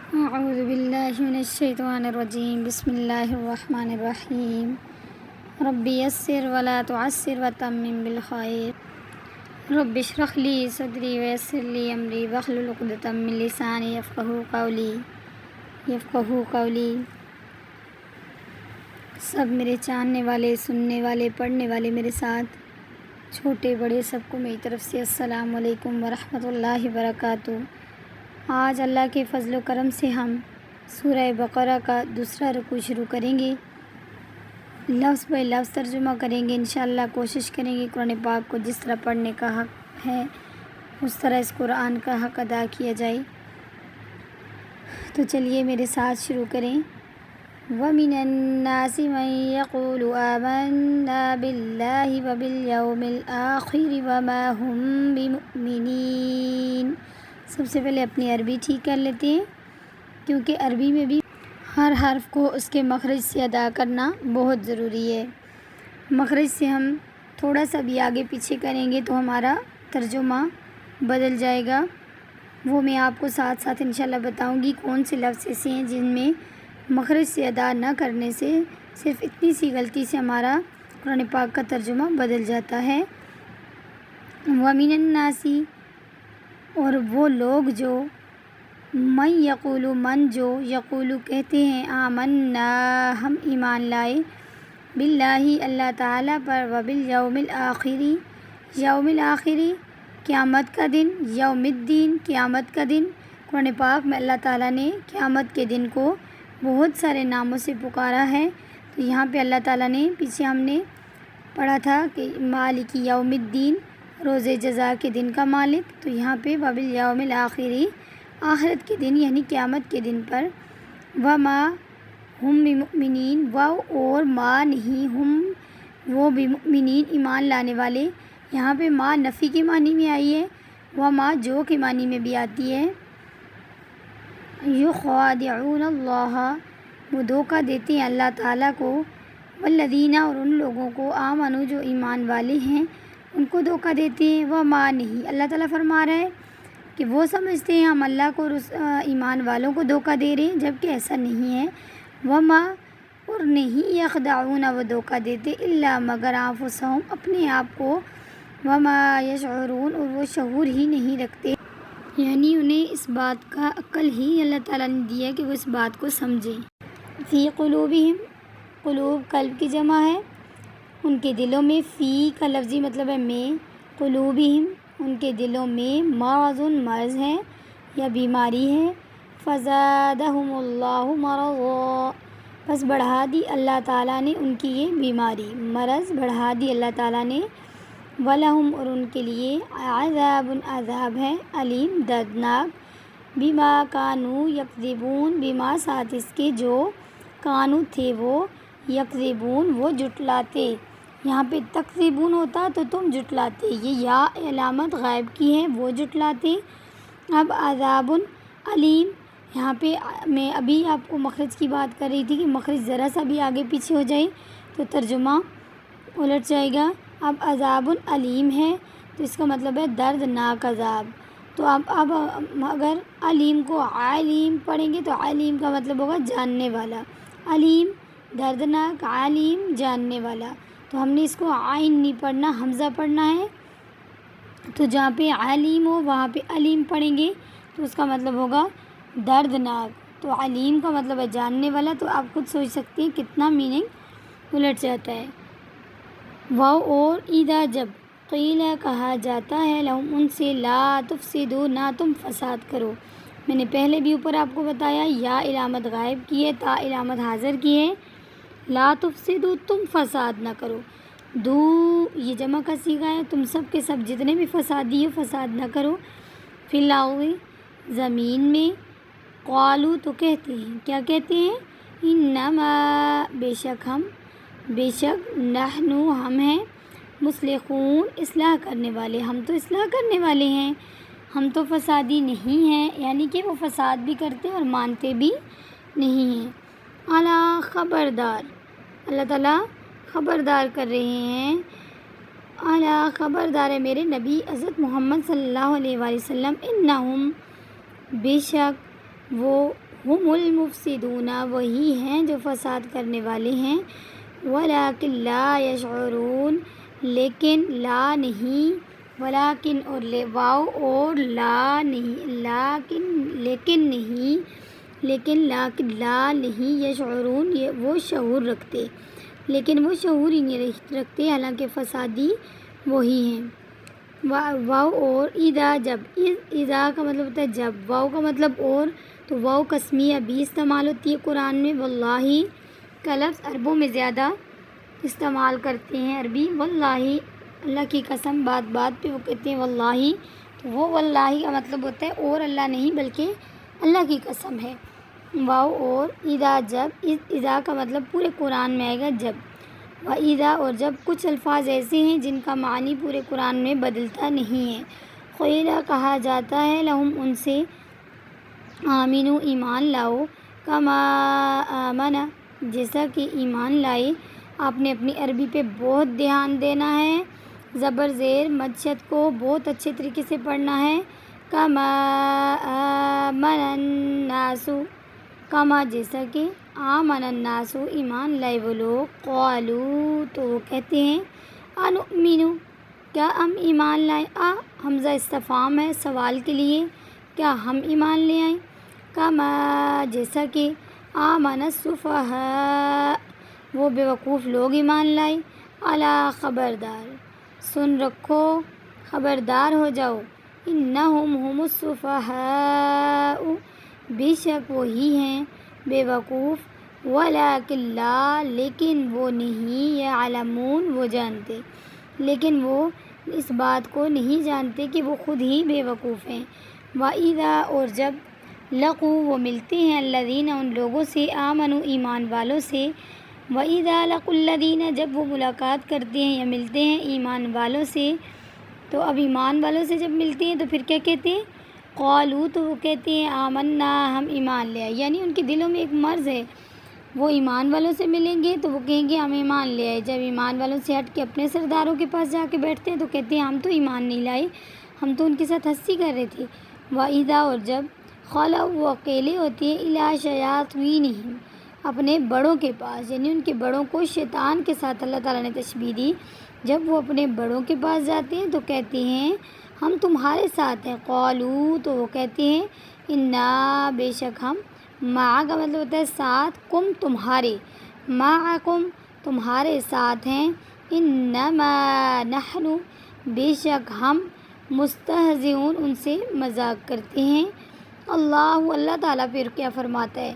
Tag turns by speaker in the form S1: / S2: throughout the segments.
S1: اعوذ باللہ من الشیطان الرجیم بسم اللہ الرحمن الرحیم رب یسر ولا تعسر وتمم بالخیر رب اشرح لی صدری ویسر لی امری واحلل عقدۃ من لسانی یفقہوا قولی سب میرے چاہنے والے، سننے والے، پڑھنے والے میرے ساتھ، چھوٹے بڑے سب کو میری طرف سے السلام علیکم ورحمۃ اللہ وبرکاتہ۔ آج اللہ کے فضل و کرم سے ہم سورہ بقرہ کا دوسرا رکوع شروع کریں گے، لفظ بہ لفظ ترجمہ کریں گے انشاءاللہ۔ کوشش کریں گے قرآن پاک کو جس طرح پڑھنے کا حق ہے اس طرح اس قرآن کا حق ادا کیا جائے۔ تو چلیے میرے ساتھ شروع کریں۔ وَمِنَ النَّاسِ مَن يَقُولُ آمَنَّا بِاللَّهِ وَبِالْيَوْمِ الْآخِرِ وَمَا هُم بِمُؤْمِنِينَ۔ سب سے پہلے اپنی عربی ٹھیک کر لیتے ہیں، کیونکہ عربی میں بھی ہر حرف کو اس کے مخرج سے ادا کرنا بہت ضروری ہے۔ مخرج سے ہم تھوڑا سا بھی آگے پیچھے کریں گے تو ہمارا ترجمہ بدل جائے گا۔ وہ میں آپ کو ساتھ ساتھ انشاءاللہ بتاؤں گی کون سے لفظ ایسے ہیں جن میں مخرج سے ادا نہ کرنے سے صرف اتنی سی غلطی سے ہمارا قرآن پاک کا ترجمہ بدل جاتا ہے۔ وَمِنَ النَّاسِ، اور وہ لوگ جو، من یقول، من جو، یقول کہتے ہیں، آمنا ہم ایمان لائے، باللہ اللہ تعالیٰ پر، وبالیوم الآخری، یوم الآخری قیامت کا دن، یوم الدین قیامت کا دن۔ قرآن پاک میں اللہ تعالیٰ نے قیامت کے دن کو بہت سارے ناموں سے پکارا ہے۔ تو یہاں پہ اللہ تعالیٰ نے، پیچھے ہم نے پڑھا تھا کہ مالک یوم الدین، روز جزا کے دن کا مالک، تو یہاں پہ وبالیوم الآخری آخرت کے دن یعنی قیامت کے دن پر، وما ہم بمؤمنین، اور ما نہیں، ہم وہ بمؤمنین ایمان لانے والے۔ یہاں پہ ما نفی کے معنی میں آئی ہے، وما جو کے معنی میں بھی آتی ہے۔ یخادعون اللہ، وہ دھوکہ دیتے ہیں اللہ تعالیٰ کو، والذین، اور ان لوگوں کو، آمنو جو ایمان والے ہیں ان کو دھوکہ دیتے ہیں۔ وما نہیں، اللہ تعالیٰ فرما رہا ہے کہ وہ سمجھتے ہیں ہم اللہ کو ایمان والوں کو دھوکہ دے رہے ہیں، جبکہ ایسا نہیں ہے۔ وما، اور نہیں، یخدعون، وہ دھوکہ دیتے، الا مگر، انفسہم، اپنے آپ کو، وما یشعرون، اور وہ شعور ہی نہیں رکھتے، یعنی انہیں اس بات کا عقل ہی اللہ تعالیٰ نے دیا کہ وہ اس بات کو سمجھیں۔ فی قلوبہم، قلوب قلب کی جمع ہے، ان کے دلوں میں، فی کا لفظی مطلب ہے میں، قلوبہم ان کے دلوں میں، مرض مرض ہے یا بیماری ہے، فزادہم اللہ مرضا، بس بڑھا دی اللہ تعالیٰ نے ان کی یہ بیماری، مرض بڑھا دی اللہ تعالیٰ نے، ولہم، اور ان کے لیے، عذاب عذاب ہے، علیم دردناک، بما کانوا یکذبون، بما ساتھ اس کے جو، کانو تھے وہ، یکذبون وہ جھٹلاتے۔ یہاں پہ تکذبون ہوتا تو تم جھٹلاتے، یہ یا علامت غائب کی ہے، وہ جھٹلاتے۔ اب عذاب علیم، یہاں پہ میں ابھی آپ کو مخرج کی بات کر رہی تھی کہ مخرج ذرا سا بھی آگے پیچھے ہو جائے تو ترجمہ الٹ جائے گا۔ اب عذاب علیم ہے تو اس کا مطلب ہے دردناک عذاب۔ تو اب اگر علیم کو عالیم پڑھیں گے تو علیم کا مطلب ہوگا جاننے والا، علیم دردناک، عالیم جاننے والا۔ تو ہم نے اس کو عین نہیں پڑھنا، حمزہ پڑھنا ہے، تو جہاں پہ عالیم ہو وہاں پہ علیم پڑھیں گے تو اس کا مطلب ہوگا دردناک۔ تو علیم کا مطلب ہے جاننے والا، تو آپ خود سوچ سکتے ہیں کتنا میننگ الٹ جاتا ہے۔ واو، اور اذا جب، قیل کہا جاتا ہے، لہم ان سے، لا تفسدوا نہ تم فساد کرو۔ میں نے پہلے بھی اوپر آپ کو بتایا، یا علامت غائب کی ہے، تا علامت حاضر کی ہے، لا تفسدوا تم فساد نہ کرو، دو یہ جمع کا صیغہ ہے، تم سب کے سب جتنے بھی فسادی ہو فساد نہ کرو، فی الارض زمین میں، قالوا تو کہتے ہیں، کیا کہتے ہیں، انما بے شک ہم، بے شک، نحن ہم ہیں، مصلحون اصلاح کرنے والے، ہم تو اصلاح کرنے والے ہیں، ہم تو فسادی نہیں ہیں، یعنی کہ وہ فساد بھی کرتے اور مانتے بھی نہیں ہیں۔ الا خبردار، اللہ تعالیٰ خبردار کر رہے ہیں، الا خبردار ہے میرے نبی حضرت محمد صلی اللہ علیہ وآلہ وسلم، انہم بے شک وہ، ہم المفسدون وہی ہیں جو فساد کرنے والے ہیں، ولیکن لا یشعرون لیکن لا نہیں، ولیکن اور واو اور لا نہیں، لیکن لا نہیں یشعرون وہ شعور رکھتے، لیکن وہ شعور ہی نہیں رکھتے، حالانکہ فسادی وہی ہیں۔ واو اور اذا جب، اذا کا مطلب ہوتا ہے جب، واو کا مطلب اور، تو واو قسمیہ بھی استعمال ہوتی ہے قرآن میں۔ واللہ کا لفظ عربوں میں زیادہ استعمال کرتے ہیں عربی، واللہ اللہ کی قسم، بات پہ وہ کہتے ہیں واللہ، تو وہ واللہ کا مطلب ہوتا ہے اور اللہ نہیں بلکہ اللہ کی قسم ہے۔ واو اور اذا جب، اذا کا مطلب پورے قرآن میں آئے گا جب، و اذا اور جب کچھ الفاظ ایسے ہیں جن کا معنی پورے قرآن میں بدلتا نہیں ہے۔ قیلا کہا جاتا ہے لہم ان سے، آمینو ایمان لاؤ، کما آمنا جیسا کہ ایمان لائے۔ آپ نے اپنی عربی پہ بہت دھیان دینا ہے، زبر زیر مدشد کو بہت اچھے طریقے سے پڑھنا ہے۔ کما آمن الناس، کما جیسا کہ، آمن الناس ایمان لائے وہ لوگ، قالو تو وہ کہتے ہیں، انؤمنو کیا ہم ایمان لائیں، حمزہ استفہام ہے سوال کے لیے، کیا ہم ایمان لے آئیں۔ کما جیسا کہ، آمن السفہاء وہ بیوقوف لوگ ایمان لائے، الا خبردار سن رکھو، خبردار ہو جاؤ، انہم ہم السفہاء بے شک وہی ہیں بیوقوف، ولیکن لا لیکن وہ نہیں، یعلمون وہ جانتے، لیکن وہ اس بات کو نہیں جانتے کہ وہ خود ہی بیوقوف ہیں۔ وَإِذَا اور جب، لقوا وہ ملتے ہیں، الذین ان لوگوں سے، آمنوا ایمان والوں سے، وَإِذَا لقوا الذین جب وہ ملاقات کرتے ہیں یا ملتے ہیں ایمان والوں سے، تو اب ایمان والوں سے جب ملتے ہیں تو پھر کیا کہتے ہیں، قالو تو وہ کہتے ہیں، آمنا ہم ایمان لے آئے، یعنی ان کے دلوں میں ایک مرض ہے، وہ ایمان والوں سے ملیں گے تو وہ کہیں گے ہم ایمان لے آئے، جب ایمان والوں سے ہٹ کے اپنے سرداروں کے پاس جا کے بیٹھتے ہیں تو کہتے ہیں ہم تو ایمان نہیں لائے، ہم تو ان کے ساتھ ہنسی کر رہے تھے۔ وَإِذَا اور جب، خلوا وہ اکیلے ہوتے ہیں، اِلیٰ شیاطینہم اپنے بڑوں کے پاس، یعنی ان کے بڑوں کو شیطان کے ساتھ اللہ تعالیٰ نے تشبیہ دی، جب وہ اپنے بڑوں کے پاس جاتے ہیں تو کہتے ہیں ہم تمہارے ساتھ ہیں، قالو تو وہ کہتے ہیں، انا بے شک ہم، مع کا مطلب ہوتا ہے ساتھ، کم تمہارے، معکم تمہارے ساتھ ہیں، انما نحن بے شک ہم، مستہزئون ان سے مذاق کرتے ہیں۔ اللہ تعالیٰ پھر کیا فرماتا ہے،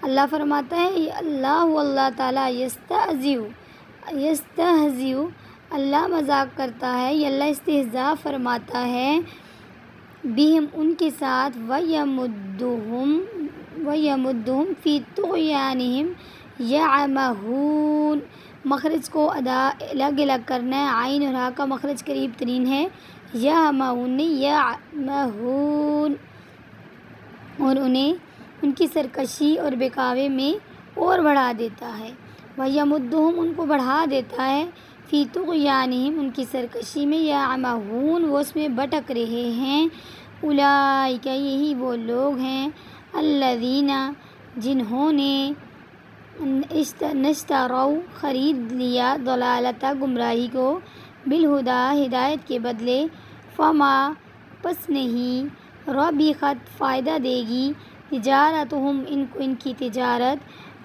S1: اللہ فرماتا ہے، اللہ تعالیٰ یستہزئ اللہ مذاق کرتا ہے، یا اللہ استہزاء فرماتا ہے، بہم ان کے ساتھ، وَيَمُدُّهُمْ فِي طُغْيَانِهِمْ يَعْمَهُونَ مخرج کو الگ الگ کرنا ہے، عین اور ہا کا مخرج قریب ترین ہے، یعمہون یعمہون، اور انہیں ان کی سرکشی اور بہکاوے میں اور بڑھا دیتا ہے، وَيَمُدُّهُمْ ان کو بڑھا دیتا ہے، فی طغیانہم ان کی سرکشی میں، یعمہون وہ اس میں بھٹک رہے ہیں، اولئک یہی وہ لوگ ہیں، الذین جنہوں نے، اشتروا خرید لیا، ضلالت گمراہی کو، بالہدی ہدایت کے بدلے، فما پس نہیں، ربحت فائدہ دے گی، تجارتہم ان کی تجارت،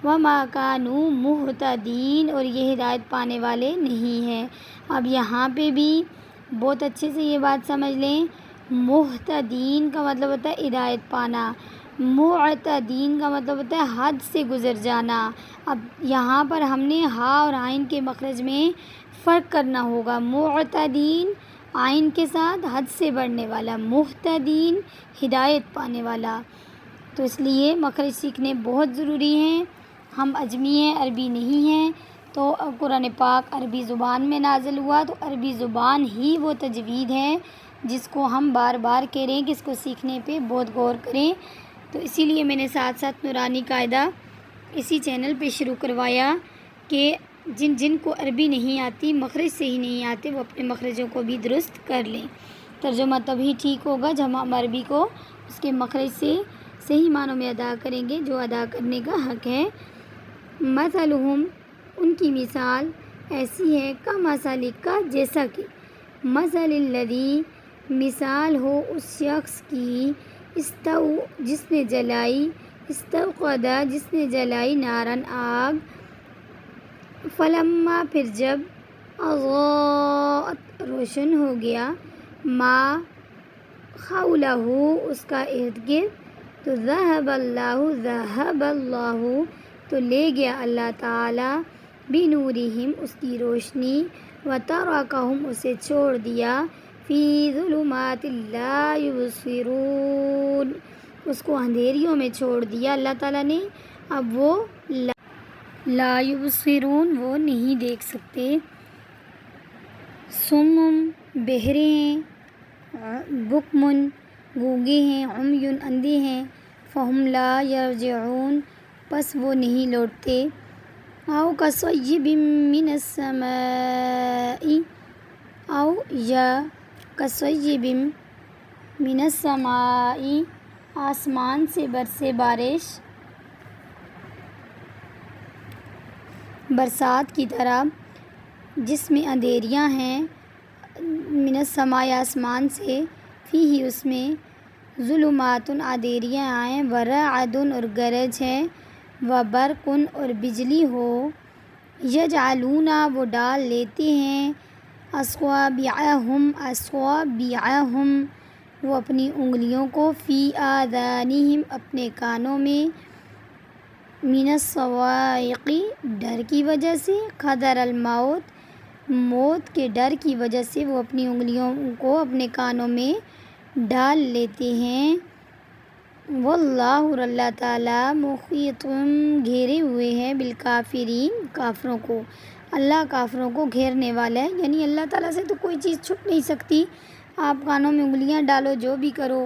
S1: وما کانوا مہتدین اور یہ ہدایت پانے والے نہیں ہیں۔ اب یہاں پہ بھی بہت اچھے سے یہ بات سمجھ لیں، مہتدین کا مطلب ہوتا ہے ہدایت پانا، معتدین کا مطلب ہوتا ہے حد سے گزر جانا۔ اب یہاں پر ہم نے ہا اور عین کے مخرج میں فرق کرنا ہوگا، معتدین عین کے ساتھ حد سے بڑھنے والا، مہتدین ہدایت پانے والا، تو اس لیے مخرج سیکھنے بہت ضروری ہیں۔ ہم اجمی ہیں، عربی نہیں ہیں، تو قرآن پاک عربی زبان میں نازل ہوا، تو عربی زبان ہی وہ تجوید ہے جس کو ہم بار بار کہہ رہے ہیں کہ اس کو سیکھنے پہ بہت غور کریں، تو اسی لیے میں نے ساتھ ساتھ نورانی قاعدہ اسی چینل پہ شروع کروایا کہ جن کو عربی نہیں آتی، مخرج سے ہی نہیں آتے، وہ اپنے مخرجوں کو بھی درست کر لیں۔ ترجمہ تبھی ٹھیک ہوگا جب ہم عربی کو اس کے مخرج سے صحیح معنوں میں ادا کریں گے جو ادا کرنے کا حق ہے۔ مثلہم ان کی مثال ایسی ہے کمثل کا جیسا کہ مثل الذی مثال ہو اس شخص کی جس نے جلائی استوقدا جس نے جلائی نارن آگ فلما پھر جب اضاءت روشن ہو گیا ما حولہ اس کا ارد گرد تو ذہب اللہ تو لے گیا اللہ تعالیٰ بنورہم اس کی روشنی وترکہم اسے چھوڑ دیا فی ظلمات لا یبصرون اس کو اندھیریوں میں چھوڑ دیا اللہ تعالیٰ نے۔ اب وہ لا یبصرون وہ نہیں دیکھ سکتے، صم بہرے ہیں، بکمن گونگے ہیں، عمی اندھے ہیں، فہم لا یرجعون پس وہ نہیں لوٹتے۔ او کصیب من السماء او یا کصیب من السماء آسمان سے برسے بارش برسات کی طرح جس میں اندھیریاں ہیں، من السماء آسمان سے، فیہ اس میں ظلمات اندھیریاں آئیں، ورعد اور گرج ہے، وبرق اور بجلی ہو، یجعلون وہ ڈال لیتے ہیں اصابعہم وہ اپنی انگلیوں کو فی آذانہم اپنے کانوں میں، من الصواعق ڈر کی وجہ سے، حذر الموت موت کے ڈر کی وجہ سے وہ اپنی انگلیوں کو اپنے کانوں میں ڈال لیتے ہیں۔ واللہ اور اللہ تعالیٰ محیط گھیرے ہوئے ہیں بالکافرین کافروں کو، اللہ کافروں کو گھیرنے والا ہے، یعنی اللہ تعالیٰ سے تو کوئی چیز چھپ نہیں سکتی۔ آپ کانوں میں انگلیاں ڈالو جو بھی کرو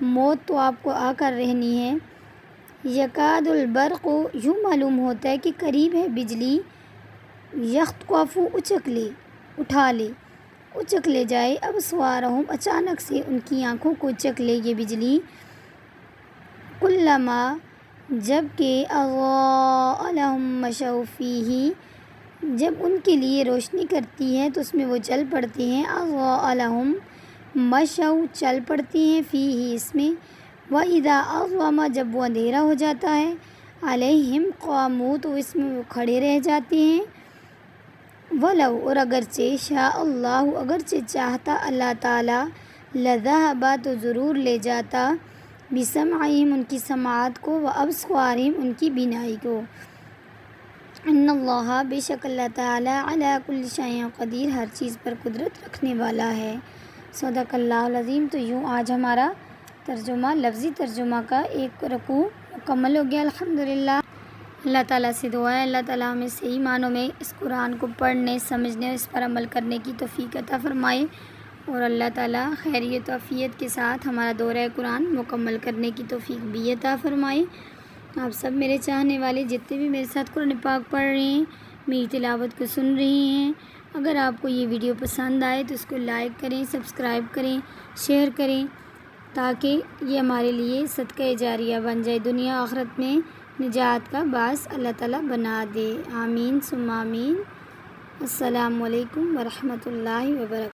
S1: موت تو آپ کو آ کر رہنی ہے۔ یکاد البرق یوں معلوم ہوتا ہے کہ قریب ہے بجلی، یخطف اچک لے جائے ابصارہم اچانک سے ان کی آنکھوں کو اچک لے یہ بجلی، کلما جب کہ اضاء لہم مشوا فیہ جب ان کے لیے روشنی کرتی ہے تو اس میں وہ چل پڑتے ہیں، اضاء لہم مشوا چل پڑتے ہیں فیہ اس میں، وَإِذَا أَظْلَمَ جب وہ اندھیرا ہو جاتا ہے، علیہم قاموا تو اس میں وہ کھڑے رہ جاتے ہیں، وَلَوْ اور اگرچہ شاء اللہ اگرچہ چاہتا اللہ تعالیٰ لذہب تو ضرور لے جاتا بسمعہم ان کی سماعت کو، وابصارہم ان کی بینائی کو، ان اللہ بے شک اللہ تعالیٰ علی کل شیء قدیر ہر چیز پر قدرت رکھنے والا ہے۔ صدق اللہ العظیم۔ تو یوں آج ہمارا ترجمہ لفظی ترجمہ کا ایک رکوع مکمل ہو گیا الحمدللہ۔ اللہ تعالیٰ سے دعا ہے اللہ تعالیٰ ہمیں صحیح معنوں میں اس قرآن کو پڑھنے سمجھنے اور اس پر عمل کرنے کی توفیق عطا فرمائے، اور اللہ تعالیٰ خیریت و عافیت کے ساتھ ہمارا دورہ قرآن مکمل کرنے کی توفیق بھی عطا فرمائے۔ آپ سب میرے چاہنے والے جتنے بھی میرے ساتھ قرآن پاک پڑھ رہے ہیں، میری تلاوت کو سن رہے ہیں، اگر آپ کو یہ ویڈیو پسند آئے تو اس کو لائک کریں، سبسکرائب کریں، شیئر کریں، تاکہ یہ ہمارے لیے صدقہ جاریہ بن جائے، دنیا آخرت میں نجات کا باعث اللہ تعالیٰ بنا دے۔ آمین ثم آمین۔ السلام علیکم ورحمۃ اللہ وبرکاتہ۔